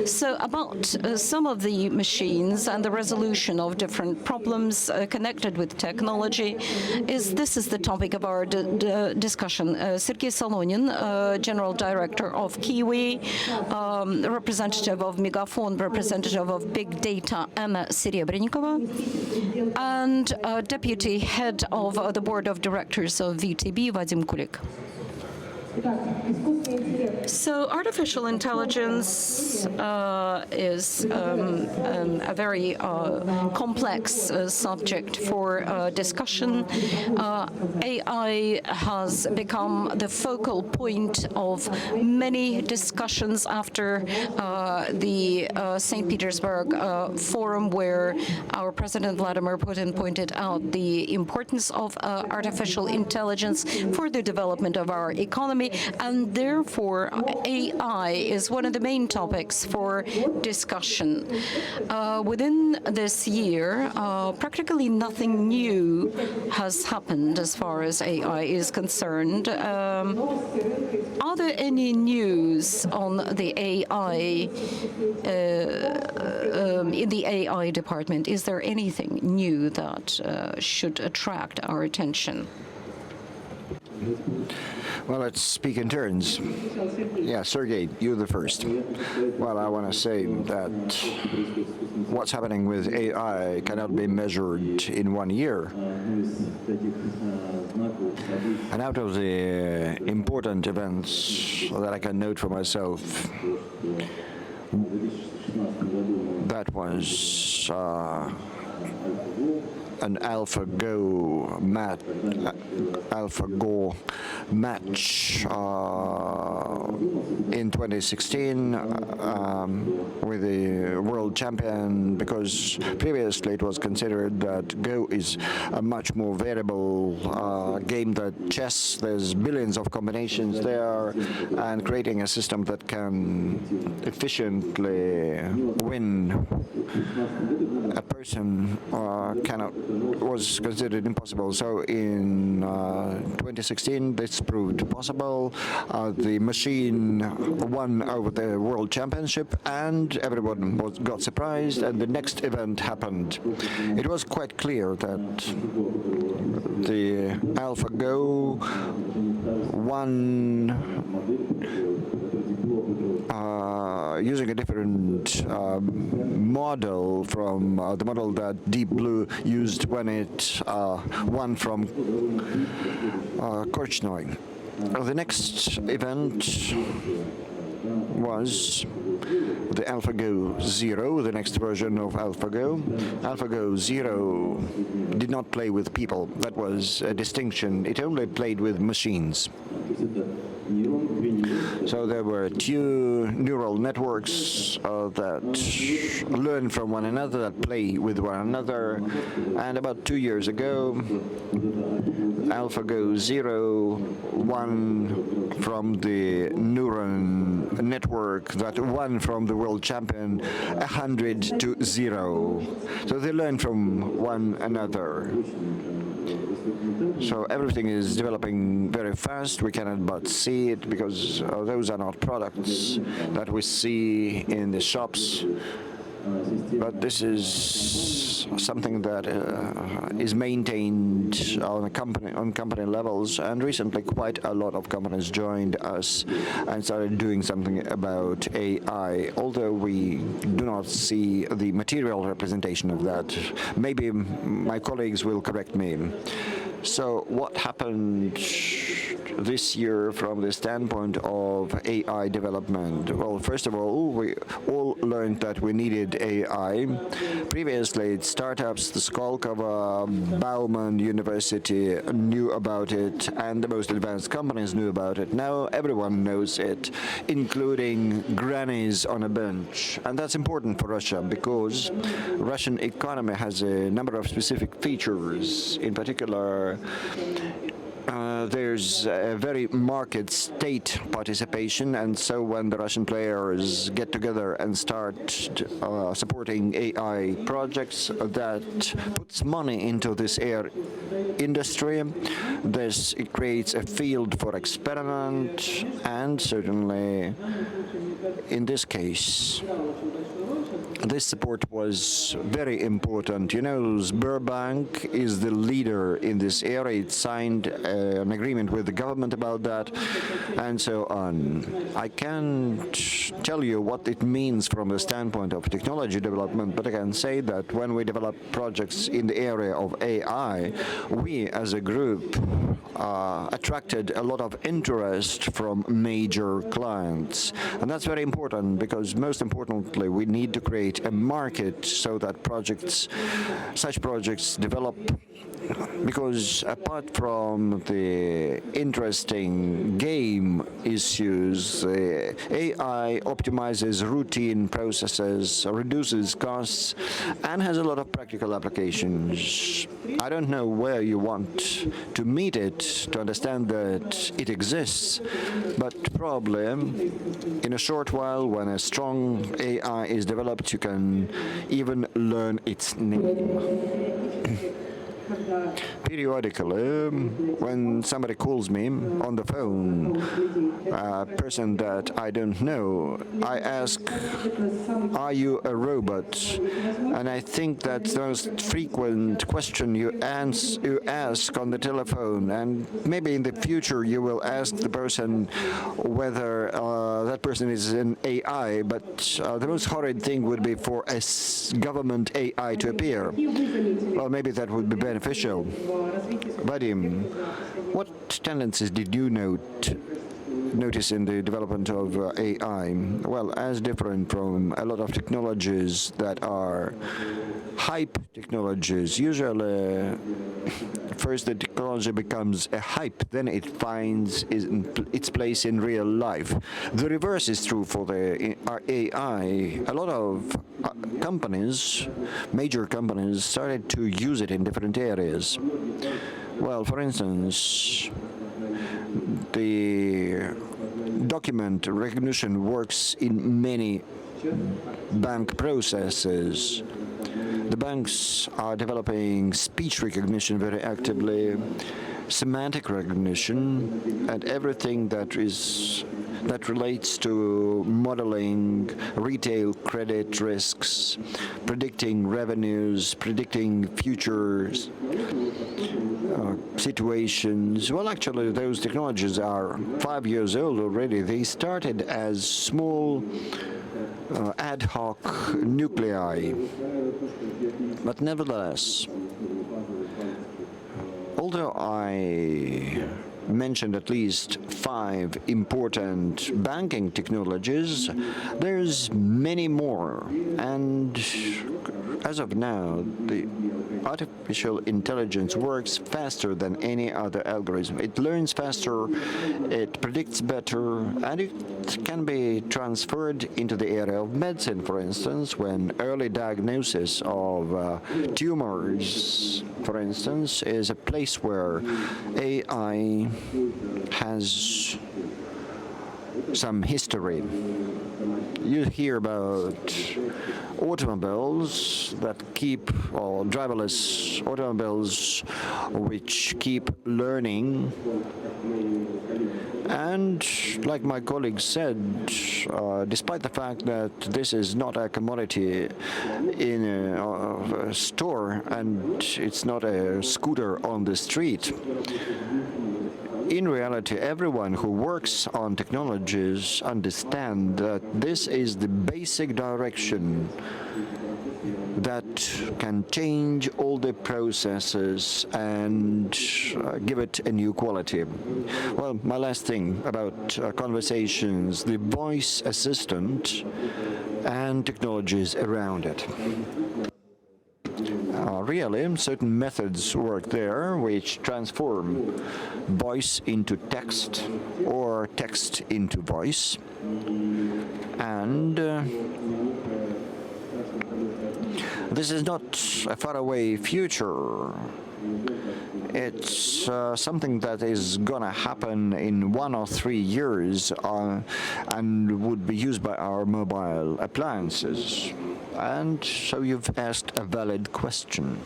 So about some of the machines and the resolution of different problems connected with technology, this is the topic of our discussion. Sergey Solonin, General Director of QIWI, representative of MegaFon, representative of Big Data, Anna Serebryanikova, and Deputy Head of the Board of Directors of VTB, Vadim Kulik. So artificial intelligence is a very complex subject for discussion. AI has become the focal point of many discussions after the St. Petersburg forum, where our President Vladimir Putin pointed out the importance of artificial intelligence for the development of our economy. And therefore, AI is one of the main topics for discussion. Within this year, practically nothing new has happened as far as AI is concerned. Are there any news on the AI in the AI department? Is there anything new that should attract our attention? Well, let's speak in turns. Yeah, Sergey, you're the first. Well, I want to say that what's happening with AI cannot be measured in 1 year. And out of the important events that I can note for myself, that was an AlphaGo match in 2016 with the world champion, because previously it was considered that Go is a much more variable game than chess. There's billions of combinations there, and creating a system that can efficiently win a person was considered impossible. So in 2016, this proved possible. The machine won over the world championship, and everyone got surprised, and the next event happened. It was quite clear that the AlphaGo won using a different model from the model that Deep Blue used when it won from Korchnoi. The next event was the AlphaGo Zero, the next version of AlphaGo. AlphaGo Zero did not play with people. That was a distinction. It only played with machines. So there were two neural networks that learn from one another, that play with one another. And about 2 years ago, AlphaGo Zero won from the neuron network that won from the world champion 100-0. So they learn from one another. So everything is developing very fast. We cannot but see it, because those are not products that we see in the shops. But this is something that is maintained on company levels, and recently quite a lot of companies joined us and started doing something about AI, although we do not see the material representation of that. Maybe my colleagues will correct me. So what happened this year from the standpoint of AI development? Well, first of all, we all learned that we needed AI. Previously, startups, the Skolkovo, Bauman University knew about it, and the most advanced companies knew about it. Now everyone knows it, including grannies on a bench. And that's important for Russia, because Russian economy has a number of specific features. In particular, there's a very market state participation, and so when the Russian players get together and start supporting AI projects that puts money into this industry, it creates a field for experiment, and certainly in this case this support was very important. You know, Sberbank is the leader in this area. It signed an agreement with the government about that, and so on. I can't tell you what it means from the standpoint of technology development, but I can say that when we develop projects in the area of AI, we as a group attracted a lot of interest from major clients. And that's very important because, most importantly, we need to create a market so that such projects develop, because apart from the interesting game issues, AI optimizes routine processes, reduces costs, and has a lot of practical applications. I don't know where you want to meet it to understand that it exists, but probably in a short while, when a strong AI is developed, you can even learn its name. Periodically, when somebody calls me on the phone, a person that I don't know, I ask, "Are you a robot?" And I think that's the most frequent question you ask on the telephone. And maybe in the future you will ask the person whether that person is an AI. But the most horrid thing would be for a government AI to appear. Well, maybe that would be beneficial. Vadim, what tendencies did you notice in the development of AI? Well, as different from a lot of technologies that are hype technologies. Usually, first the technology becomes a hype, then it finds its place in real life. The reverse is true for the AI. A lot of companies, major companies, started to use it in different areas. Well, for instance, the document recognition works in many bank processes. The banks are developing speech recognition very actively, semantic recognition, and everything that relates to modeling retail credit risks, predicting revenues, predicting futures situations. Well, actually, those technologies are 5 years old already. They started as small ad hoc nuclei. But nevertheless, although I mentioned at least 5 important banking technologies, there's many more. And as of now, the artificial intelligence works faster than any other algorithm. It learns faster, it predicts better, and it can be transferred into the area of medicine, for instance, when early diagnosis of tumors, for instance, is a place where AI has some history. You hear about automobiles that or driverless automobiles which keep learning. And like my colleague said, despite the fact that this is not a commodity in a store and it's not a scooter on the street, in reality, everyone who works on technologies understands that this is the basic direction that can change all the processes and give it a new quality. Well, my last thing about conversations, the voice assistant and technologies around it. Really, certain methods work there which transform voice into text or text into voice. And this is not a faraway future. it's something that is gonna happen in 1 or 3 years and would be used by our mobile appliances. And so you've asked a valid question.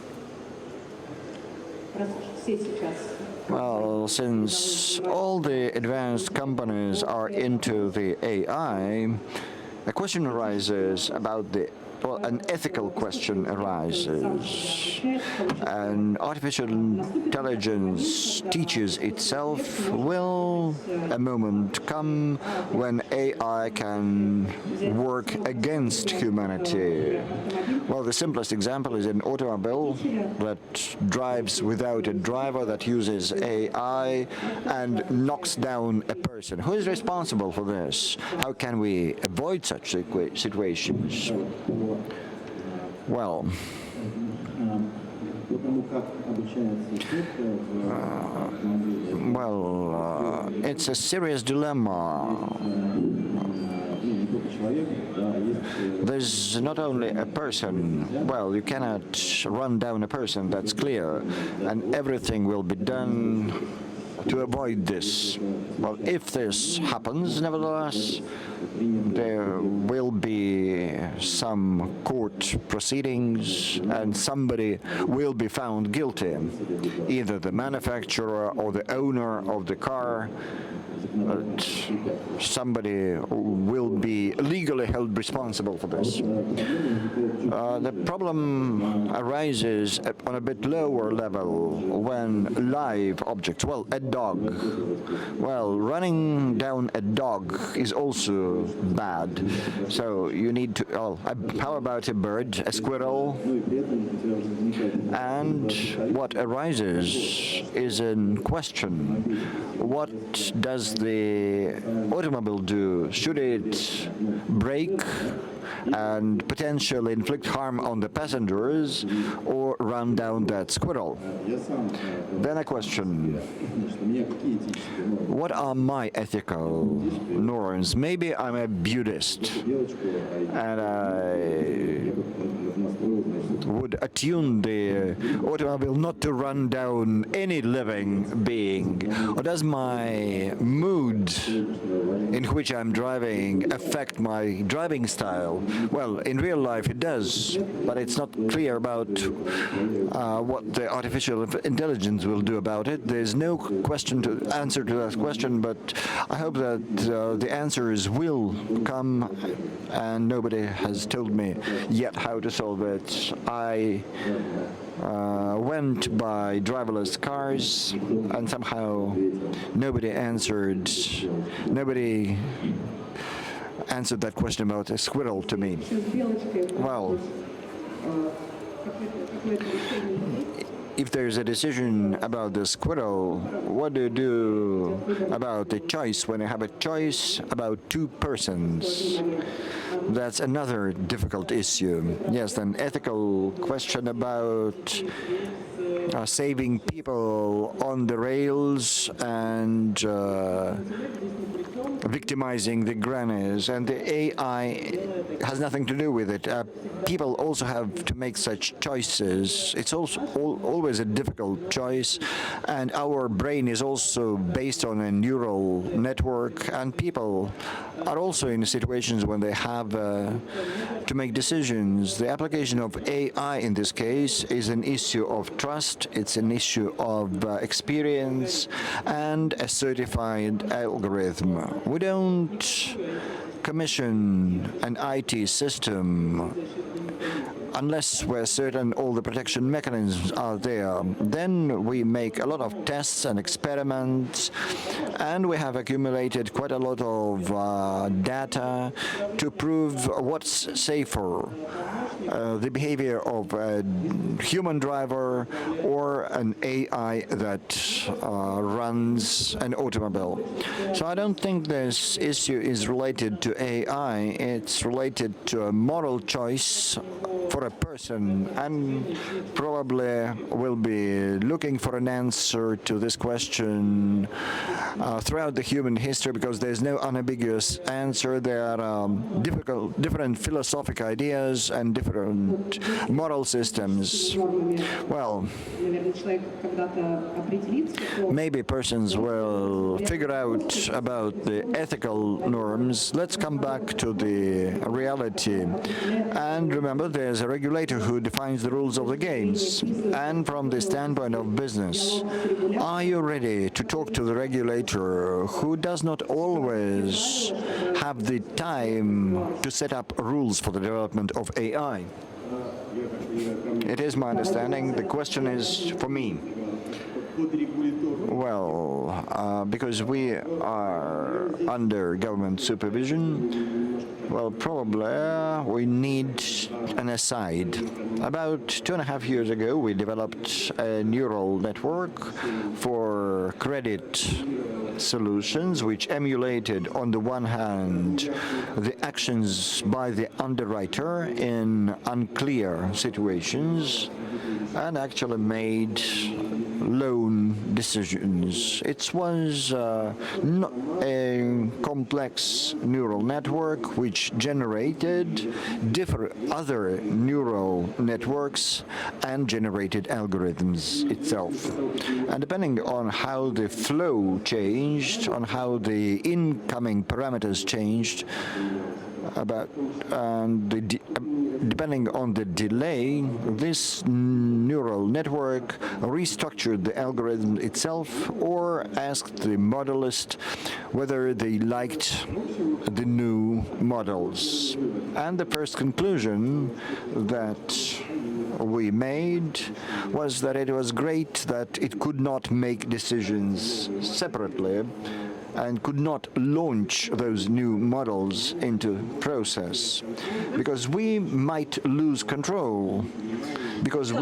Well, since all the advanced companies are into the AI, a question arises about an ethical question arises. And artificial intelligence teaches itself. Will a moment come when AI can work against humanity? Well, the simplest example is an automobile that drives without a driver, that uses AI and knocks down a person. Who is responsible for this? How can we avoid such situations? Well, it's a serious dilemma. There's not only a person. Well, you cannot run down a person, that's clear, and everything will be done to avoid this. Well, if this happens, nevertheless, there will be some court proceedings and somebody will be found guilty, either the manufacturer or the owner of the car. But somebody will be legally held responsible for this. The problem arises on a bit lower level when live objects, well, a dog. Well, running down a dog is also bad. So you need to, how about a bird, a squirrel? And what arises is a question. What does the automobile do? Should it brake and potentially inflict harm on the passengers or run down that squirrel? Then a question. What are my ethical norms? Maybe I'm a Buddhist and I would attune the automobile not to run down any living being. Or does my mood in which I'm driving affect my driving style? Well, in real life it does, but it's not clear about what the artificial intelligence will do about it. There's no answer to that question, but I hope that the answers will come, and nobody has told me yet how to solve it. I went by driverless cars, and somehow nobody answered that question about a squirrel to me. Well, if there's a decision about the squirrel, what do you do about the choice when you have a choice about two persons? That's another difficult issue. Yes, an ethical question about saving people on the rails and victimizing the grannies, and the AI has nothing to do with it. People also have to make such choices. It's also always a difficult choice, and our brain is also based on a neural network, and people are also in situations when they have to make decisions. The application of AI in this case is an issue of trust, it's an issue of experience and a certified algorithm. We don't commission an IT system unless we're certain all the protection mechanisms are there. Then we make a lot of tests and experiments, and we have accumulated quite a lot of data to prove what's safer, the behavior of a human driver or an AI that runs an automobile. So I don't think this issue is related to AI, it's related to a moral choice for for a person, and probably will be looking for an answer to this question throughout the human history, because there's no unambiguous answer. There are different philosophical ideas and different moral systems. Well, maybe persons will figure out about the ethical norms. Let's come back to the reality. And remember, there's a regulator who defines the rules of the games. And from the standpoint of business, are you ready to talk to the regulator who does not always have the time to set up rules for the development of AI? It is my understanding. The question is for me. Well, because we are under government supervision, well, probably we need an aside. About 2.5 years ago, we developed a neural network for credit solutions, which emulated, on the one hand, the actions by the underwriter in unclear situations, and actually made loan decisions. It was not a complex neural network which generated other neural networks and generated algorithms itself. And depending on how the flow changed, on how the incoming parameters changed, depending on the delay, this neural network restructured the algorithm itself or asked the modelist whether they liked the new models. And the first conclusion that we made was that it was great that it could not make decisions separately and could not launch those new models into process, because we might lose control, because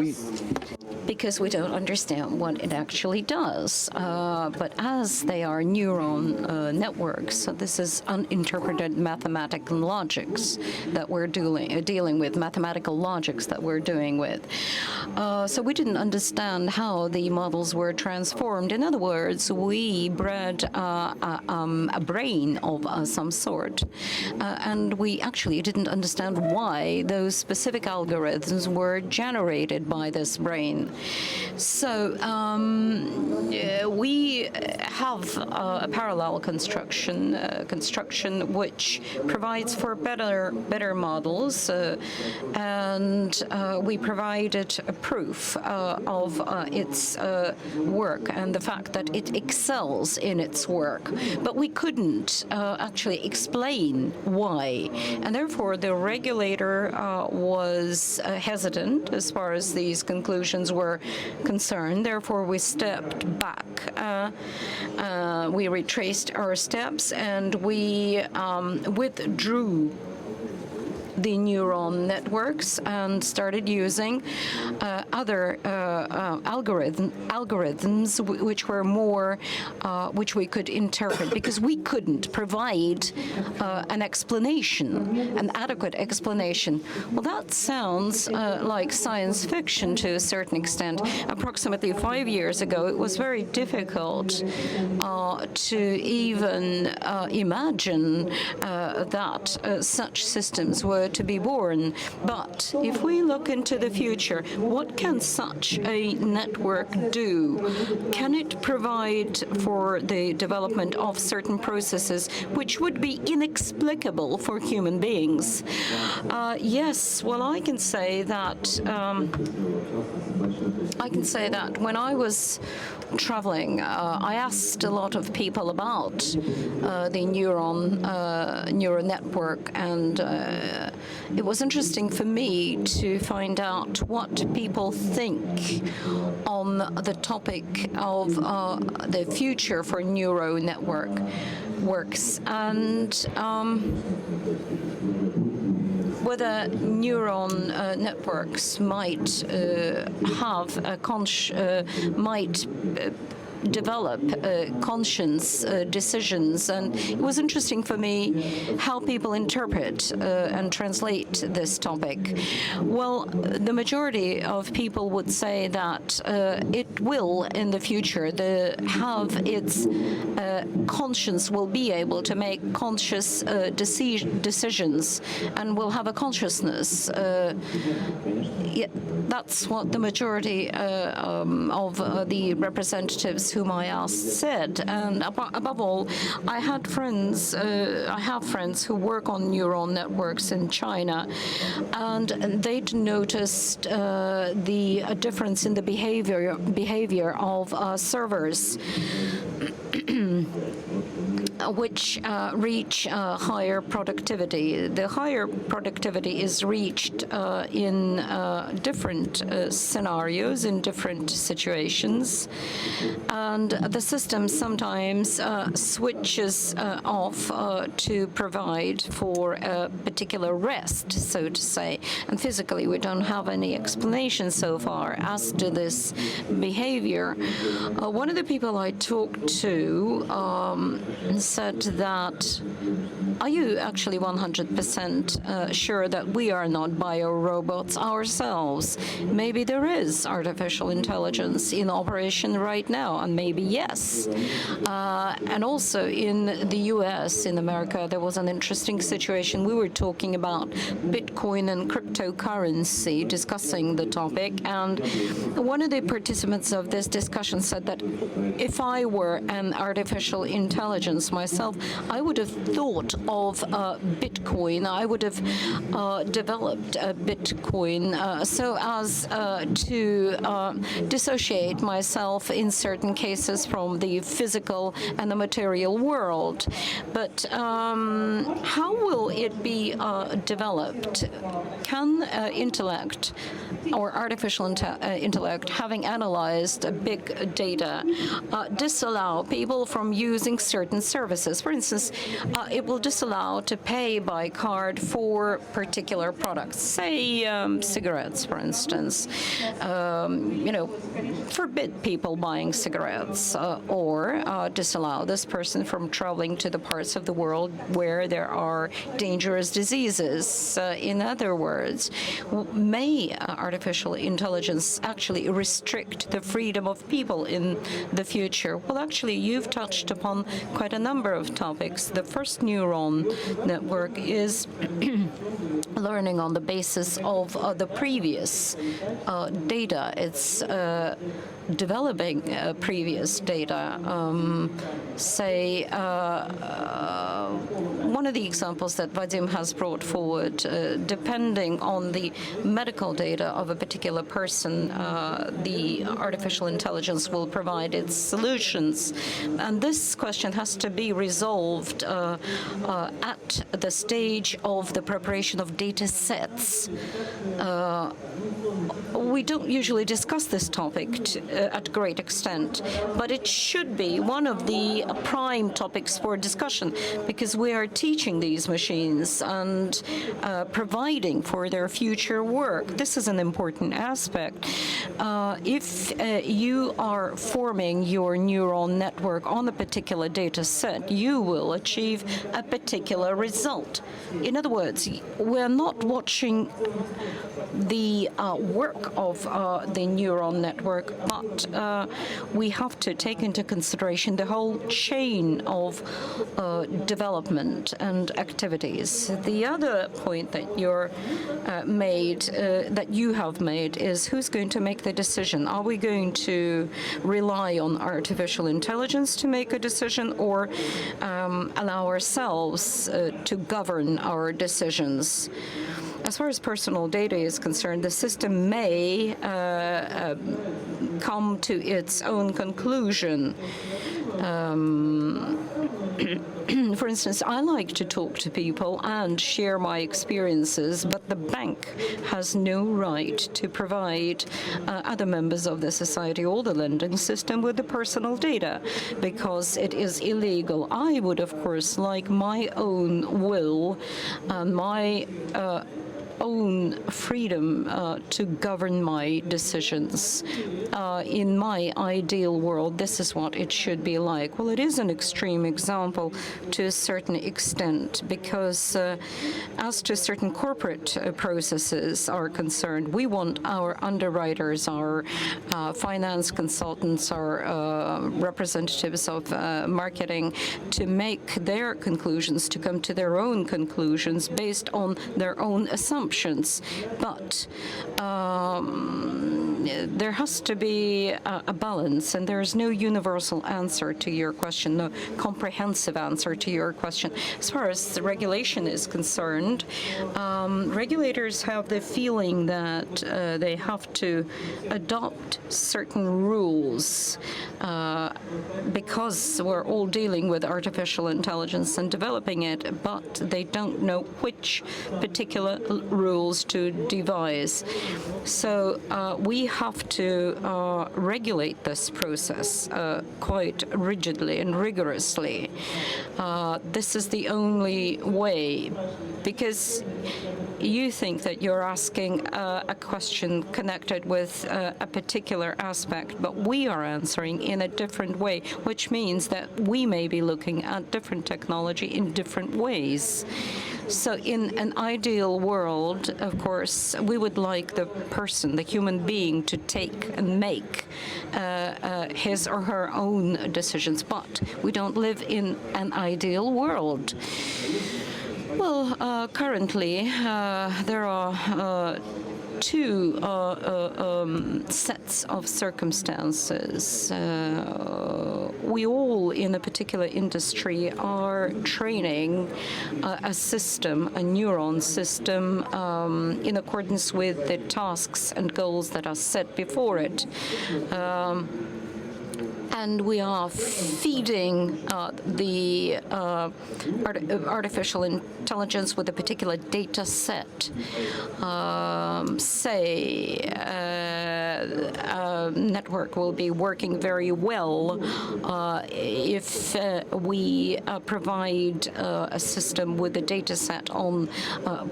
we don't understand what it actually does. But as they are neuron networks, so this is uninterpreted mathematical logics that we're dealing with, mathematical logics that we're doing with. So we didn't understand how the models were transformed. In other words, we bred a brain of some sort, and we actually didn't understand why those specific algorithms were generated by this brain. So we have a parallel construction which provides for better models, and we provided a proof of its work and the fact that it excels in its work. But we couldn't actually explain why, and therefore the regulator was hesitant as far as these conclusions were concerned. Therefore, we stepped back. We retraced our steps, and we withdrew the neuron networks and started using other algorithms which were more, which we could interpret, because we couldn't provide an explanation, an adequate explanation. Well, that sounds like science fiction to a certain extent. Approximately 5 years ago, it was very difficult to even imagine that such systems were to be born. But if we look into the future, what can such a network do? Can it provide for the development of certain processes which would be inexplicable for human beings? Yes, well, I can say that when I was traveling, I asked a lot of people about the neural network, and it was interesting for me to find out what people think on the topic of the future for neural networks, and whether neuron networks might develop conscious decisions. And it was interesting for me how people interpret and translate this topic. Well, the majority of people would say that it will, in the future, have its conscience will be able to make conscious decisions and will have a consciousness. That's what the majority of the representatives whom I asked said. And above all, I have friends who work on neural networks in China, and they'd noticed the difference in the behavior of servers which reach higher productivity. The higher productivity is reached in different scenarios, in different situations, and the system sometimes switches off to provide for a particular rest, so to say. And physically, we don't have any explanation so far as to this behavior. One of the people I talked to said that, are you actually 100% sure that we are not bio-robots ourselves? Maybe there is artificial intelligence in operation right now, and maybe yes. And also in the US, in America, there was an interesting situation. We were talking about Bitcoin and cryptocurrency, discussing the topic, and one of the participants of this discussion said that if I were an artificial intelligence myself, I would have thought of Bitcoin. I would have developed Bitcoin so as to dissociate myself in certain cases from the physical and the material world. But how will it be developed? Can intellect or artificial intellect, having analyzed big data, disallow people from using certain services? For instance, it will disallow to pay by card for particular products, say cigarettes, for instance. Forbid people buying cigarettes, or disallow this person from traveling to the parts of the world where there are dangerous diseases. In other words, may artificial intelligence actually restrict the freedom of people in the future? Well, actually, you've touched upon quite a number of topics. The first neuron network is learning on the basis of the previous data. It's developing previous data. One of the examples that Vadim has brought forward, depending on the medical data of a particular person, the artificial intelligence will provide its solutions. And this question has to be resolved at the stage of the preparation of data sets. We don't usually discuss this topic at great extent, but it should be one of the prime topics for discussion, because we are teaching these machines and providing for their future work. This is an important aspect. If you are forming your neural network on a particular data set, you will achieve a particular result. In other words, we're not watching the work of the neural network, but we have to take into consideration the whole chain of development and activities. The other point that you have made is who's going to make the decision? Are we going to rely on artificial intelligence to make a decision, or allow ourselves to govern our decisions? As far as personal data is concerned, the system may come to its own conclusion. For instance, I like to talk to people and share my experiences, but the bank has no right to provide other members of the society or the lending system with the personal data, because it is illegal. I would, of course, like my own will and my own freedom to govern my decisions. In my ideal world, this is what it should be like. Well, it is an extreme example to a certain extent, because as to certain corporate processes are concerned, we want our underwriters, our finance consultants, our representatives of marketing to make their conclusions, to come to their own conclusions based on their own assumptions. But there has to be a balance, and there is no universal answer to your question, no comprehensive answer to your question. As far as the regulation is concerned, regulators have the feeling that they have to adopt certain rules because we're all dealing with artificial intelligence and developing it, but they don't know which particular rules to devise. So we have to regulate this process quite rigidly and rigorously. This is the only way, because you think that you're asking a question connected with a particular aspect, but we are answering in a different way, which means that we may be looking at different technology in different ways. So in an ideal world, of course, we would like the person, the human being, to take and make his or her own decisions, but we don't live in an ideal world. Well, currently, there are two sets of circumstances. We all in a particular industry are training a system, a neuron system, in accordance with the tasks and goals that are set before it. And we are feeding the artificial intelligence with a particular data set. Say, a network will be working very well if we provide a system with a data set on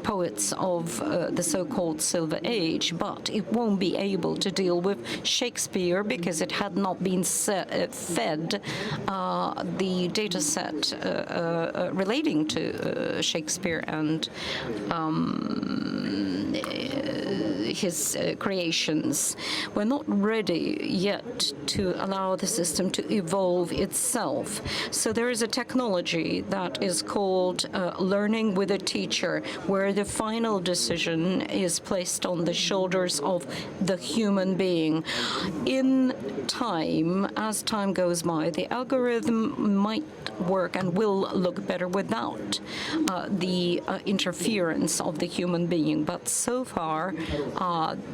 poets of the so-called Silver Age, but it won't be able to deal with Shakespeare because it had not been fed the data set relating to Shakespeare and his creations. We're not ready yet to allow the system to evolve itself. So there is a technology that is called learning with a teacher, where the final decision is placed on the shoulders of the human being. In time, as time goes by, the algorithm might work and will look better without the interference of the human being. But so far,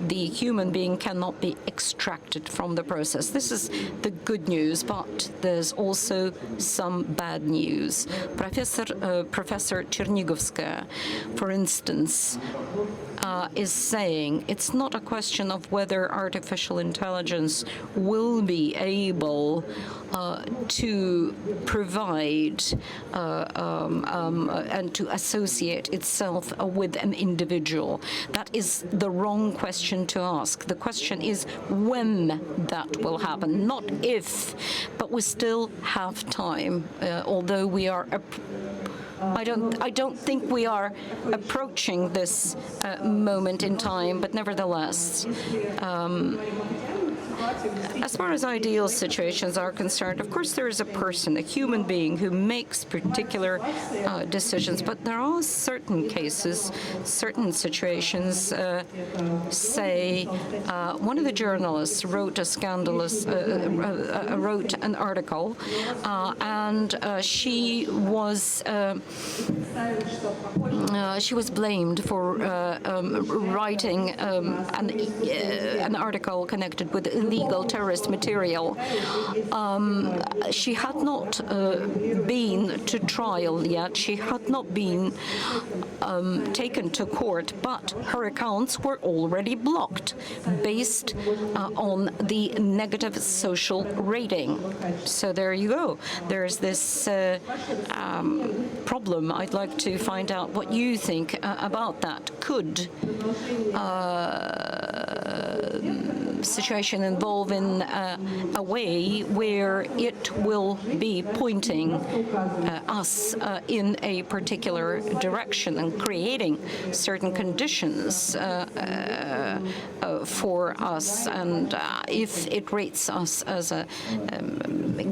the human being cannot be extracted from the process. This is the good news, but there's also some bad news. Professor Chernigovskaya, for instance, is saying it's not a question of whether artificial intelligence will be able to provide and to associate itself with an individual. That is the wrong question to ask. The question is when that will happen, not if. But we still have time, although we are. I don't think we are approaching this moment in time, but nevertheless. As far as ideal situations are concerned, of course there is a person, a human being, who makes particular decisions, but there are certain cases, certain situations, say, one of the journalists wrote a scandalous, wrote an article, and she was blamed for writing an article connected with illegal terrorist material. She had not been to trial yet. She had not been taken to court, but her accounts were already blocked based on the negative social rating. So there you go. There's this problem. I'd like to find out what you think about that. Could situation involve in a way where it will be pointing us in a particular direction and creating certain conditions for us, and if it rates us as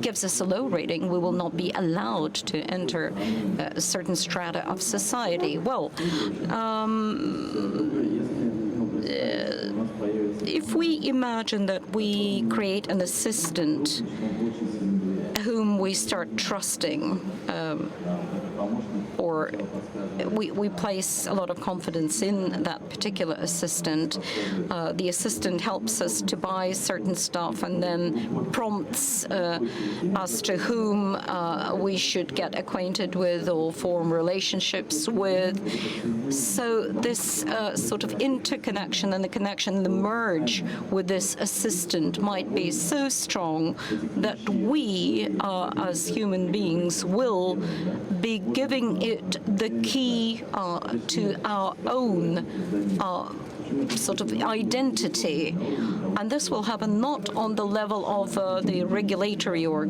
gives us a low rating, we will not be allowed to enter certain strata of society. Well, if we imagine that we create an assistant whom we start trusting, or we place a lot of confidence in that particular assistant. The assistant helps us to buy certain stuff and then prompts us to whom we should get acquainted with or form relationships with. So this sort of interconnection and the connection, the merge with this assistant might be so strong that we, as human beings, will be giving it the key to our own sort of identity. And this will happen not on the level of the regulatory or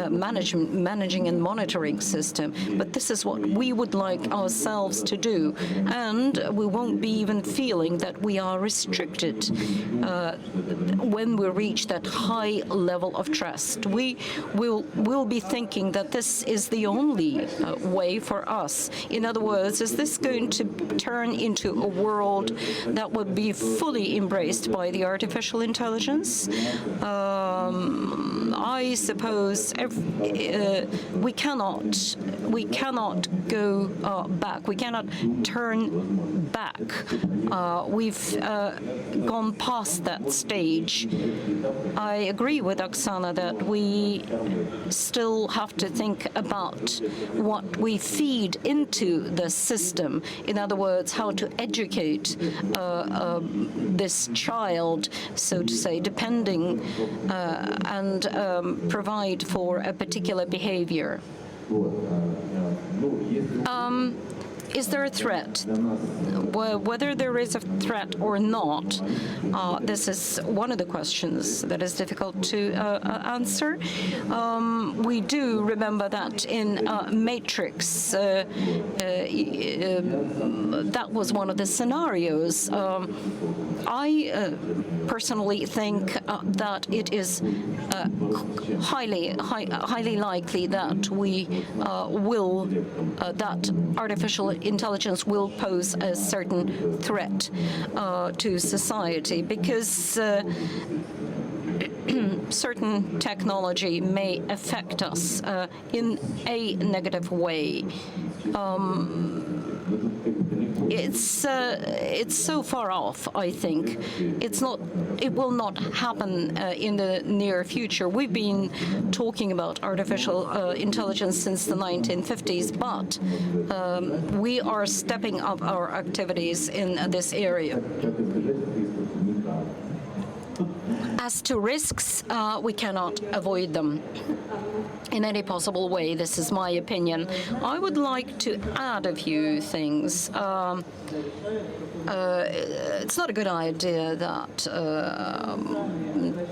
managing and monitoring system, but this is what we would like ourselves to do. And we won't be even feeling that we are restricted when we reach that high level of trust. We will be thinking that this is the only way for us. In other words, is this going to turn into a world that would be fully embraced by the artificial intelligence? I suppose we cannot go back. We cannot turn back. We've gone past that stage. I agree with Oksana that we still have to think about what we feed into the system. In other words, how to educate this child, so to say, depending and provide for a particular behavior. Is there a threat? Whether there is a threat or not, this is one of the questions that is difficult to answer. We do remember that in Matrix, that was one of the scenarios. I personally think that it is highly likely that that artificial intelligence will pose a certain threat to society, because certain technology may affect us in a negative way. It's so far off, I think. It will not happen in the near future. We've been talking about artificial intelligence since the 1950s, but we are stepping up our activities in this area. As to risks, we cannot avoid them in any possible way. This is my opinion. I would like to add a few things. It's not a good idea that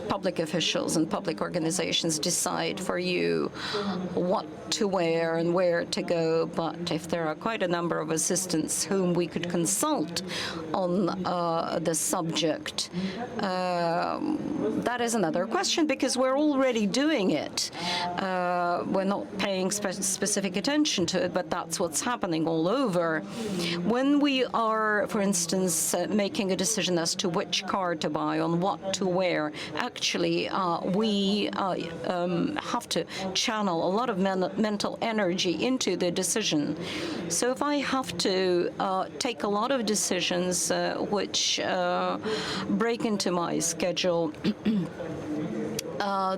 public officials and public organizations decide for you what to wear and where to go, but if there are quite a number of assistants whom we could consult on the subject, that is another question, because we're already doing it. We're not paying specific attention to it, but that's what's happening all over. When we are, for instance, instance, making a decision as to which car to buy, on what to wear. Actually, we have to channel a lot of mental energy into the decision. So if I have to take a lot of decisions which break into my schedule,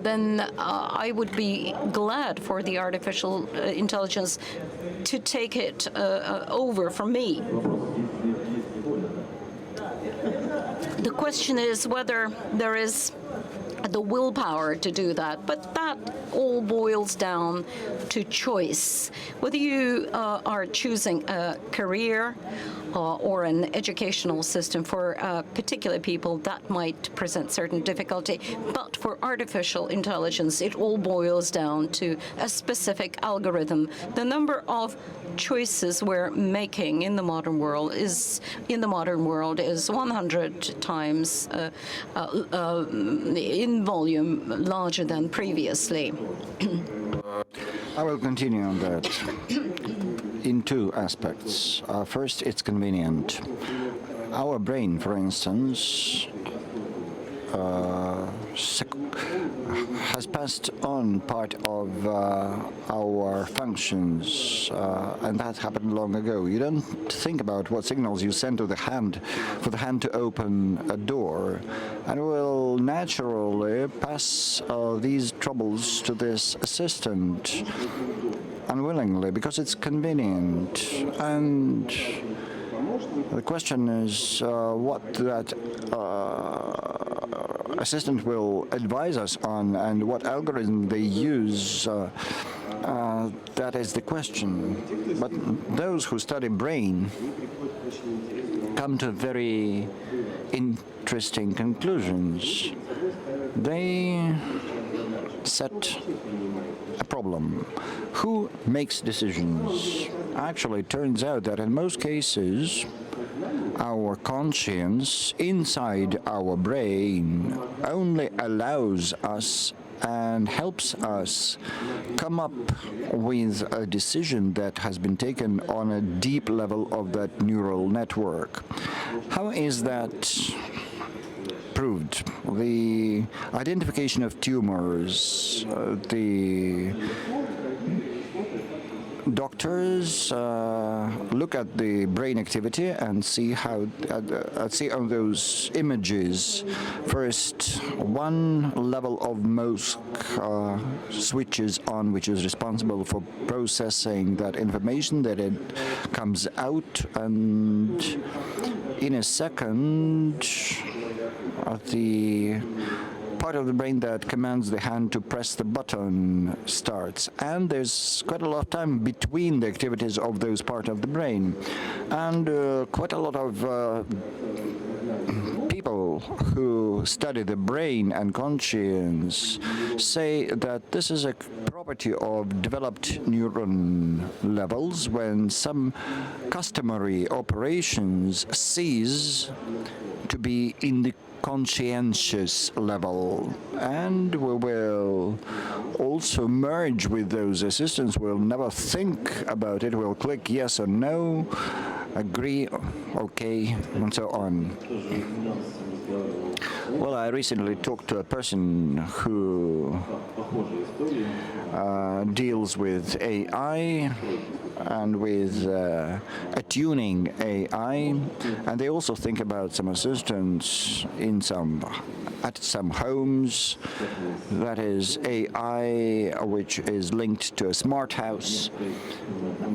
then I would be glad for the artificial intelligence to take it over from me. The question is whether there is the willpower to do that, but that all boils down to choice. Whether you are choosing a career or an educational system for particular people, that might present certain difficulty. But for artificial intelligence, it all boils down to a specific algorithm. The number of choices we're making in the modern world is 100 times in volume larger than previously. I will continue on that in two aspects. First, it's convenient. Our brain, for instance, has passed on part of our functions, and that happened long ago. You don't think about what signals you send to the hand for the hand to open a door, and will naturally pass these troubles to this assistant unwillingly because it's convenient. And the question is what that assistant will advise us on and what algorithm they use. That is the question. But those who study brain come to very interesting conclusions. They set a problem. Who makes decisions? Actually, it turns out that in most cases, our conscience inside our brain only allows us and helps us come up with a decision that has been taken on a deep level of that neural network. How is that proved? The identification of tumors, the doctors look at the brain activity and see how see on those images first one level of MOSC switches on, which is responsible for processing that information, that it comes out, and in a second the part of the brain that commands the hand to press the button starts. And there's quite a lot of time between the activities of those parts of the brain. And quite a lot of people who study the brain and conscience say that this is a property of developed neuron levels. When some customary operations cease to be in the conscientious level, and we will also merge with those assistants. We'll never think about it. We'll click yes or no, agree, okay, and so on. Well, I recently talked to a person who deals with AI and with attuning AI, and they also think about some assistants at some homes. That is AI, which is linked to a smart house,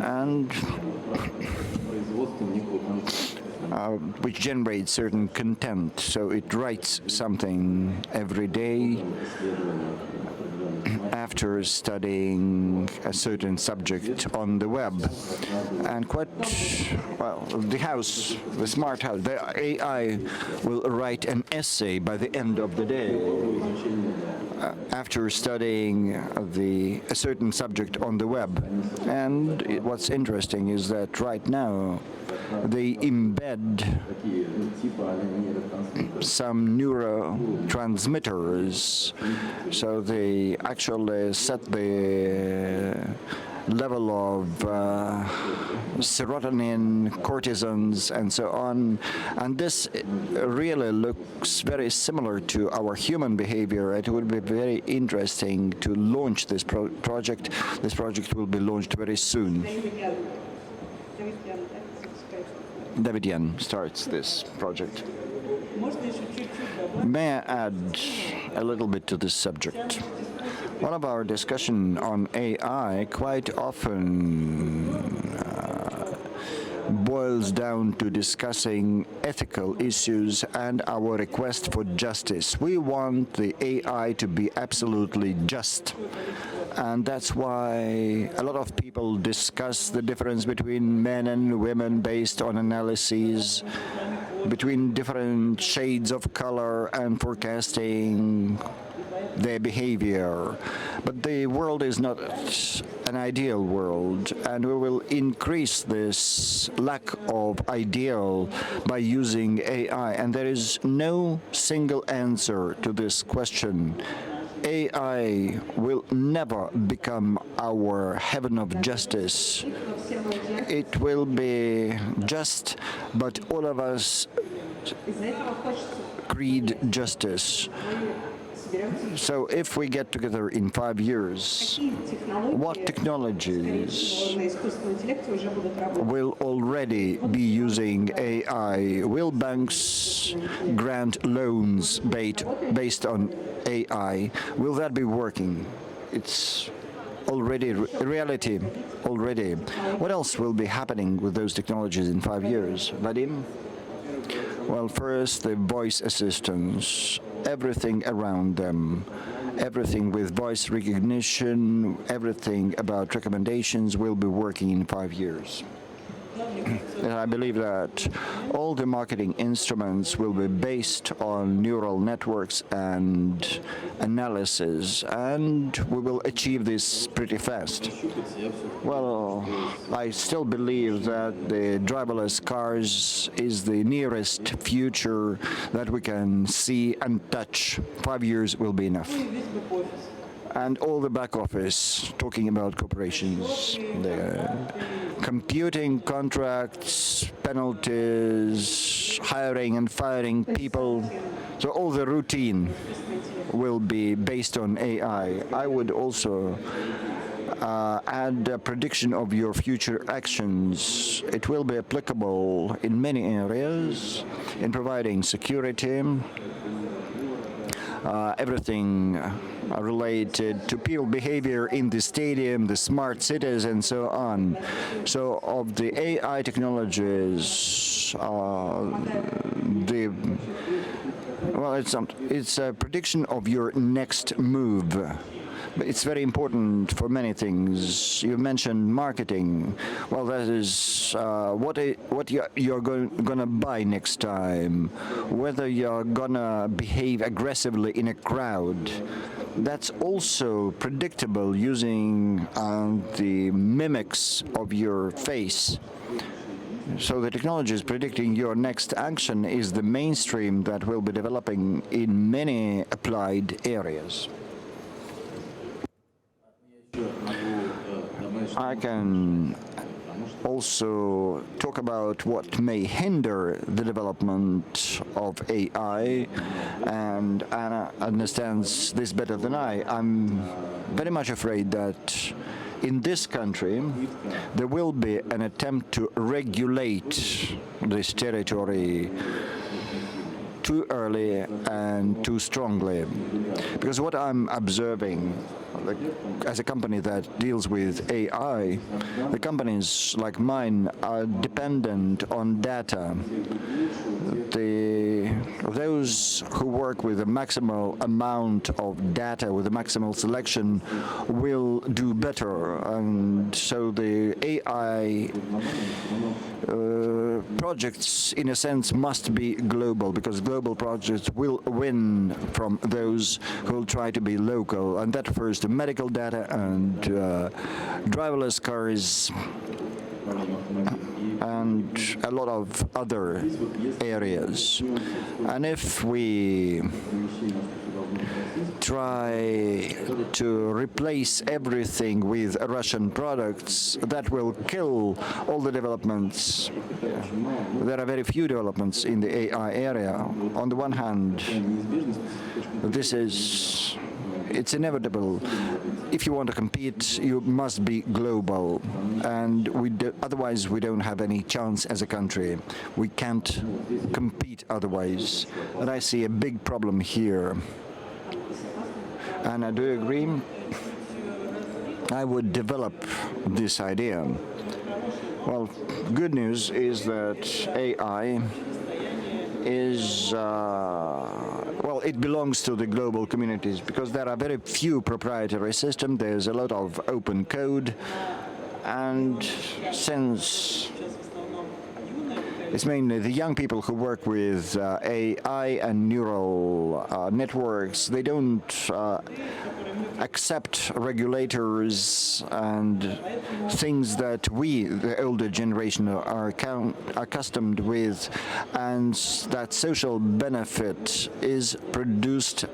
and which generates certain content. So it writes something every day after studying a certain subject on the web. And quite, well, the smart house, the AI will write an essay by the end of the day after studying a certain subject on the web. And what's interesting is that right now they embed some neurotransmitters, so they actually set the level of serotonin, cortisons, and so on. And this really looks very similar to our human behavior. It would be very interesting to launch this project. This project will be launched very soon. Davidian starts this project. May I add a little bit to this subject? One of our discussion on AI quite often boils down to discussing ethical issues and our request for justice. We want the AI to be absolutely just. And that's why a lot of people discuss the difference between men and women based on analyses, between different shades of color and forecasting their behavior. But the world is not an ideal world, and we will increase this lack of ideal by using AI. And there is no single answer to this question. AI will never become our heaven of justice. It will be just, but all of us create justice. So if we get together in 5 years, what technologies will already be using AI? Will banks grant loans based on AI? Will that be working? It's already reality already. What else will be happening with those technologies in 5 years? Vadim? Well, first, the voice assistants, everything around them, everything with voice recognition, everything about recommendations will be working in 5 years. And I believe that all the marketing instruments will be based on neural networks and analysis, and we will achieve this pretty fast. Well, I still believe that the driverless cars is the nearest future that we can see and touch. 5 years will be enough. And all the back office, talking about corporations, the computing contracts, penalties, hiring and firing people. So all the routine will be based on AI. I would also add a prediction of your future actions. It will be applicable in many areas, in providing security, everything related to people behavior in the stadium, the smart cities, and so on. So of the AI technologies, it's a prediction of your next move. It's very important for many things. You mentioned marketing. Well, that is what you're gonna buy next time, whether you're gonna behave aggressively in a crowd. That's also predictable using the mimics of your face. So the technology is predicting your next action is the mainstream that will be developing in many applied areas. I can also talk about what may hinder the development of AI, and Anna understands this better than I. I'm very much afraid that in this country there will be an attempt to regulate this territory too early and too strongly. Because what I'm observing, as a company that deals with AI, the companies like mine are dependent on data. Those who work with a maximal amount of data, with a maximal selection, will do better. And so the AI projects, in a sense, must be global, because global projects will win from those who will try to be local. And that refers to medical data and driverless cars. and a lot of other areas. And if we try to replace everything with Russian products, that will kill all the developments. There are very few developments in the AI area. On the one hand, it's inevitable. If you want to compete, you must be global, and otherwise we don't have any chance as a country. We can't compete otherwise, and I see a big problem here. And I do agree. I would develop this idea. Well, good news is that AI is, well, it belongs to the global communities because there are very few proprietary systems. There's a lot of open code. And since it's mainly the young people who work with AI and neural networks, they don't accept regulators and things that we, the older generation, are accustomed with, and that social benefit is produced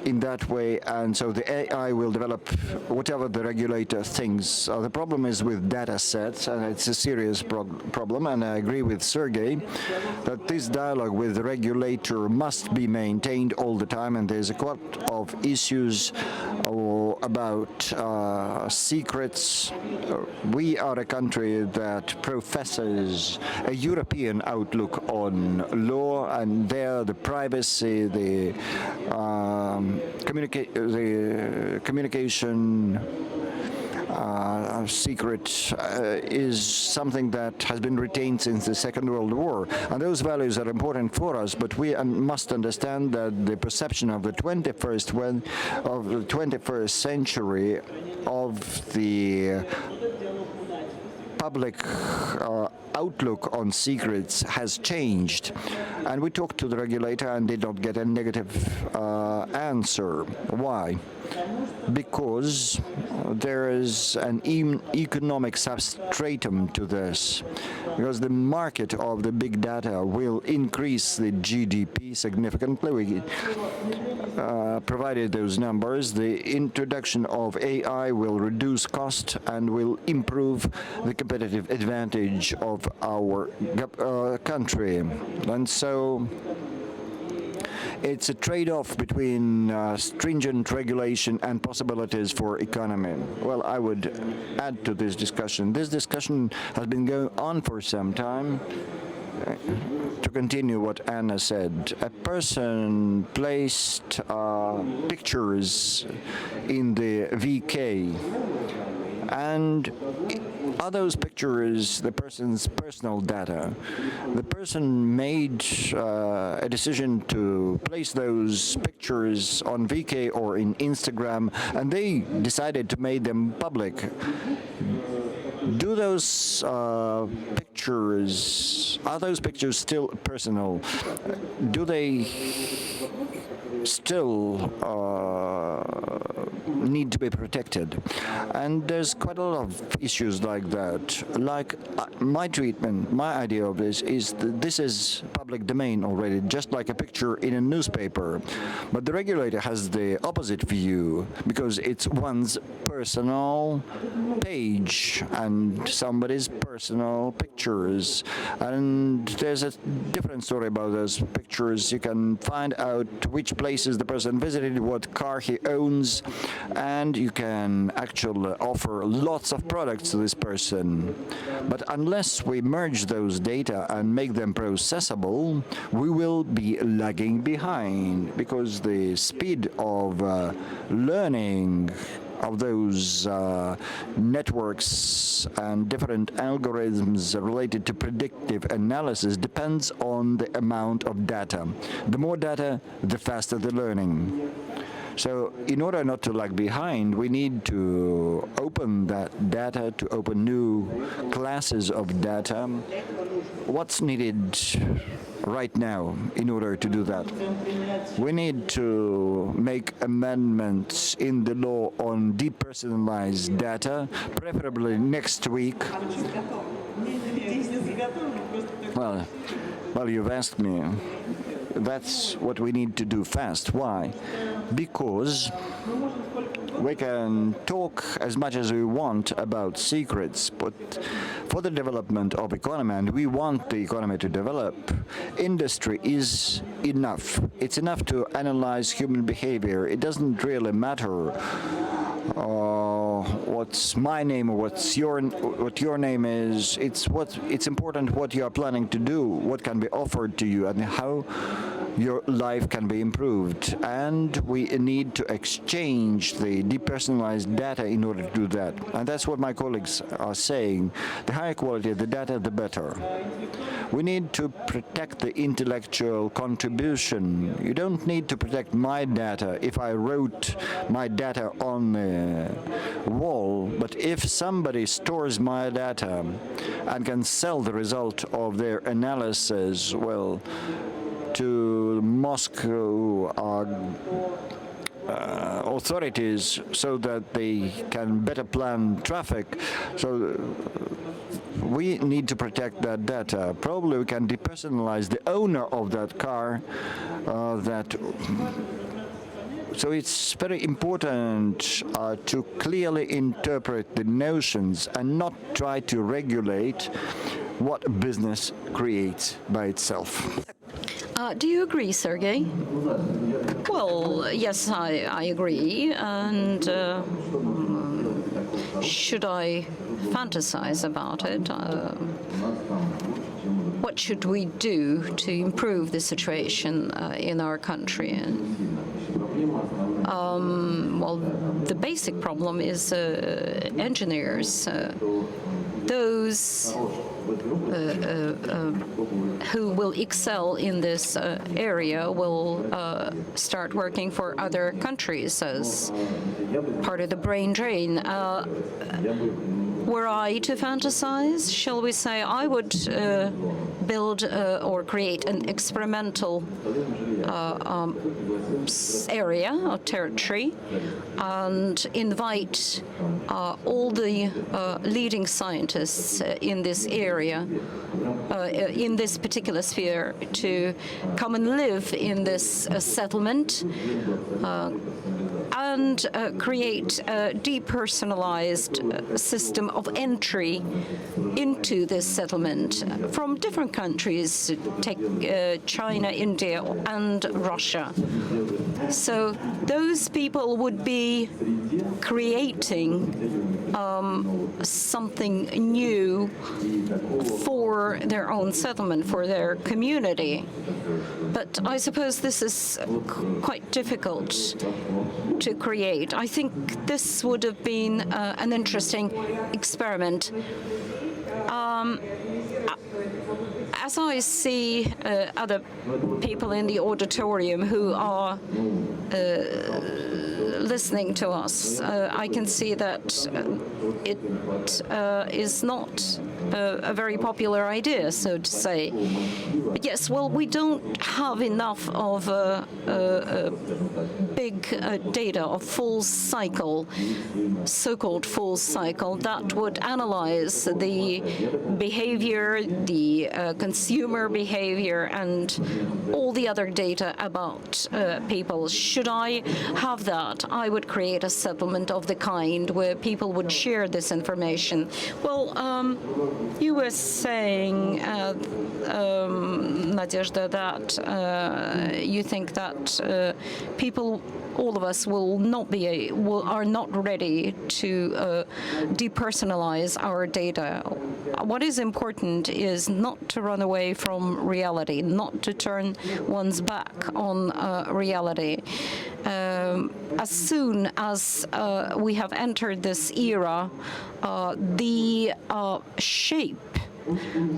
in that way, and so the AI will develop whatever the regulator thinks. The problem is with data sets, and it's a serious problem, and I agree with Sergey that this dialogue with the regulator must be maintained all the time, and there's a lot of issues about secrets. We are a country that professes a European outlook on law, and there the privacy, the communication secret is something that has been retained since the Second World War, and those values are important for us. But we must understand that the perception of the 21st century of the public outlook on secrets has changed, and we talked to the regulator and did not get a negative answer. Why? Because there is an economic substratum to this, because the market of the big data will increase the GDP significantly. We provided those numbers. The introduction of AI will reduce cost and will improve the competitive advantage of our country. And so it's a trade-off between stringent regulation and possibilities for economy. Well, I would add to this discussion. This discussion has been going on for some time. To continue what Anna said, a person placed pictures in the VK, and are those pictures the person's personal data? The person made a decision to place those pictures on VK or in Instagram, and they decided to make them public. Do those pictures, are those pictures still personal? Do they still need to be protected? And there's quite a lot of issues like that. Like my treatment, my idea of this is that this is public domain already, just like a picture in a newspaper. But the regulator has the opposite view, because it's one's personal page and somebody's personal pictures. And there's a different story about those pictures. You can find out which places the person visited, what car he owns, and you can actually offer lots of products to this person. But unless we merge those data and make them processable, we will be lagging behind, because the speed of learning of those networks and different algorithms related to predictive analysis depends on the amount of data. The more data, the faster the learning. So in order not to lag behind, we need to open that data, to open new classes of data. What's needed right now in order to do that? We need to make amendments in the law on depersonalized data, preferably next week. Well, you've asked me. That's what we need to do fast. Why? Because we can talk as much as we want about secrets, but for the development of economy, and we want the economy to develop, industry is enough. It's enough to analyze human behavior. It doesn't really matter what's my name or what your name is. It's important what you are planning to do, what can be offered to you, and how your life can be improved. And we need to exchange the depersonalized data in order to do that. And that's what my colleagues are saying. The higher quality of the data, the better. We need to protect the intellectual contribution. You don't need to protect my data if I wrote my data on the wall, but if somebody stores my data and can sell the result of their analysis, well, to Moscow authorities so that they can better plan traffic. So we need to protect that data. Probably we can depersonalize the owner of that car. So it's very important to clearly interpret the notions and not try to regulate what business creates by itself. Do you agree, Sergey? Well, yes, I agree. And should I fantasize about it? What should we do to improve the situation in our country? Well, the basic problem is engineers. Those who will excel in this area will start working for other countries as part of the brain drain. Were I to fantasize, shall we say, I would build or create an experimental area or territory and invite all the leading scientists in this area, in this particular sphere, to come and live in this settlement and create a depersonalized system of entry into this settlement from different countries, take China, India, and Russia. So those people would be creating something new for their own settlement, for their community. But I suppose this is quite difficult to create. I think this would have been an interesting experiment. As I see other people in the auditorium who are listening to us, I can see that it is not a very popular idea, so to say. But yes, well, we don't have enough of big data, of full cycle, so-called full cycle, that would analyze the behavior, the consumer behavior, and all the other data about people. Should I have that, I would create a settlement of the kind where people would share this information. Well, you were saying, Nadezhda, that you think that people, all of us, are not ready to depersonalize our data. What is important is not to run away from reality, not to turn one's back on reality. As soon as we have entered this era, the shape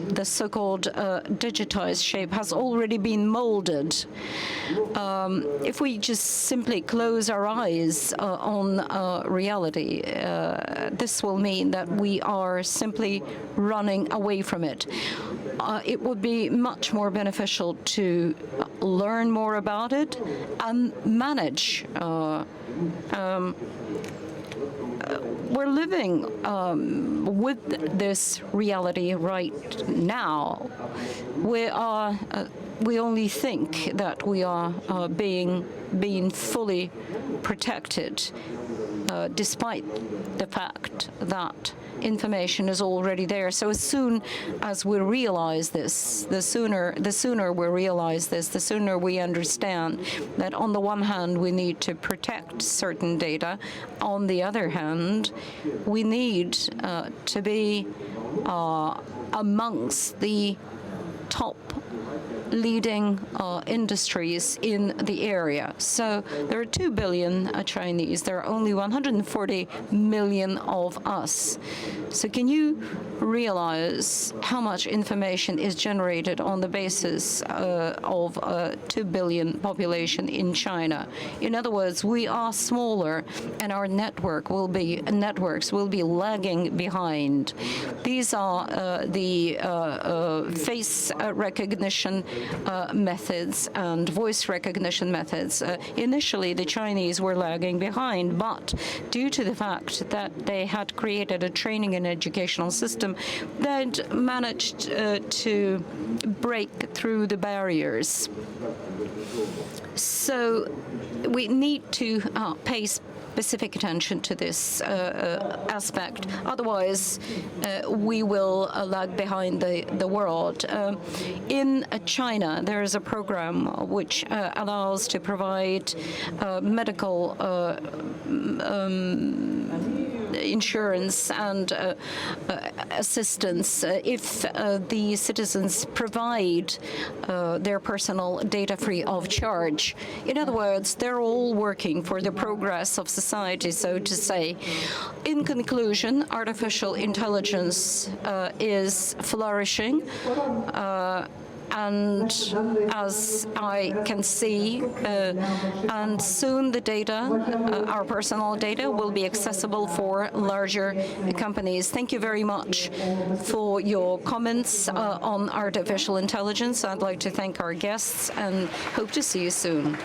the so-called digitized shape has already been molded. If we just simply close our eyes on reality, this will mean that we are simply running away from it. It would be much more beneficial to learn more about it and manage. We're living with this reality right now. We only think that we are being fully protected, despite the fact that information is already there. So as soon as we realize this, the sooner we realize this, the sooner we understand that on the one hand we need to protect certain data, on the other hand we need to be amongst the top leading industries in the area. So there are 2 billion Chinese. There are only 140 million of us. So can you realize how much information is generated on the basis of a 2 billion population in China? In other words, we are smaller, and our networks will be lagging behind. These are the face recognition methods and voice recognition methods. Initially, the Chinese were lagging behind, but due to the fact that they had created a training and educational system, they'd managed to break through the barriers. So we need to pay specific attention to this aspect. Otherwise, we will lag behind the world. In China, there is a program which allows to provide medical insurance and assistance if the citizens provide their personal data free of charge. In other words, they're all working for the progress of society, so to say. In conclusion, artificial intelligence is flourishing. And as I can see, and soon the data, our personal data, will be accessible for larger companies. Thank you very much for your comments on artificial intelligence. I'd like to thank our guests and hope to see you soon.